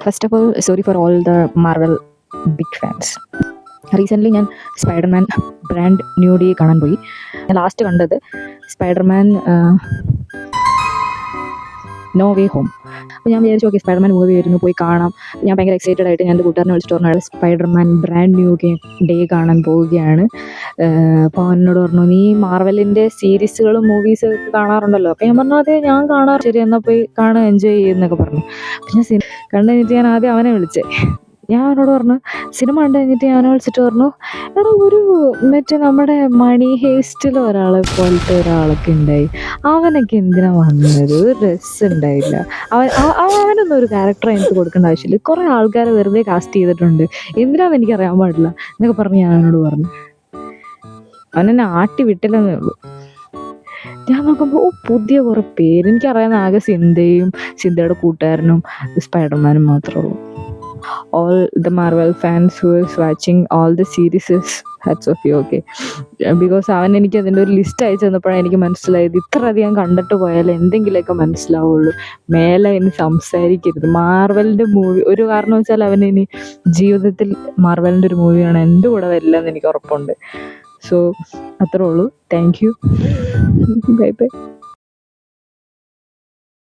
First of all sorry for all the Marvel big fans. Recently ഞാൻ Spiderman brand new day കാണാൻ പോയി. ഞാൻ last കണ്ടത് Spiderman no way home. അപ്പോൾ ഞാൻ വിചാരിച്ചു ഓക്കെ സ്പൈഡർമാൻ മൂവി വരുന്നു, പോയി കാണാം. ഞാൻ ഭയങ്കര എക്സൈറ്റഡ് ആയിട്ട് ഞാൻ എൻ്റെ കൂട്ടുകാരനെ വിളിച്ചിട്ട് പറഞ്ഞു സ്പൈഡർമാൻ ബ്രാൻഡ് ന്യൂ ഡേ കാണാൻ പോവുകയാണ്. അപ്പോൾ അവനോട് പറഞ്ഞു നീ മാർവലിൻ്റെ സീരീസുകളും മൂവീസും ഒക്കെ കാണാറുണ്ടല്ലോ. അപ്പോൾ ഞാൻ പറഞ്ഞു അതെ ഞാൻ കാണാറ്. ശരി എന്നാൽ പോയി കാണാൻ എൻജോയ് ചെയ്യുന്നൊക്കെ പറഞ്ഞു. പിന്നെ കണ്ടു കഴിഞ്ഞിട്ട് ഞാൻ ആദ്യം അവനെ വിളിച്ചേ. ഞാൻ അവനോട് പറഞ്ഞു സിനിമ കണ്ടു കഴിഞ്ഞിട്ട് ഞാൻ അവനെ വിളിച്ചിട്ട് പറഞ്ഞു എടാ ഒരു മറ്റേ നമ്മുടെ മണി ഹേസ്റ്റിൽ ഒരാളെ പോലത്തെ ഒരാളൊക്കെ ഉണ്ടായി, അവനൊക്കെ എന്തിനാ വന്നത്? ഒരു രസം ഉണ്ടായില്ല. അവനൊന്നും ഒരു ക്യാരക്ടർ എനിക്ക് കൊടുക്കേണ്ട ആവശ്യമില്ല. കുറേ ആൾക്കാരെ വെറുതെ കാസ്റ്റ് ചെയ്തിട്ടുണ്ട്, എന്തിനാന്ന് എനിക്കറിയാൻ പാടില്ല എന്നൊക്കെ പറഞ്ഞ് ഞാൻ അവനോട് പറഞ്ഞു. അവനെന്നെ ആട്ടി വിട്ടില്ലെന്നേ ഉള്ളൂ. ഞാൻ നോക്കുമ്പോൾ പുതിയ കുറേ പേര് എനിക്കറിയാവുന്ന ആകെ സിന്ധയുടെ കൂട്ടുകാരനും സ്പൈഡർമാനും മാത്രമേ ഉള്ളൂ. All the Marvel fans who is watching all the series, hats off you, okay? Because അവൻ എനിക്ക് അതിൻ്റെ ഒരു ലിസ്റ്റ് അയച്ചു തന്നപ്പോഴാണ് എനിക്ക് മനസ്സിലായത് ഇത്ര അധികം കണ്ടിട്ട് പോയാൽ എന്തെങ്കിലുമൊക്കെ മനസ്സിലാവുള്ളൂ. മേലെ ഇനി സംസാരിക്കരുത്. മാർവലിൻ്റെ മൂവി ഒരു കാരണം വെച്ചാൽ അവൻ ഇനി ജീവിതത്തിൽ മാർവലിൻ്റെ ഒരു മൂവിയാണ് എൻ്റെ കൂടെ വരില്ലെന്ന് എനിക്ക് ഉറപ്പുണ്ട്. സോ അത്രേ ഉള്ളൂ. Thank you. Bye bye.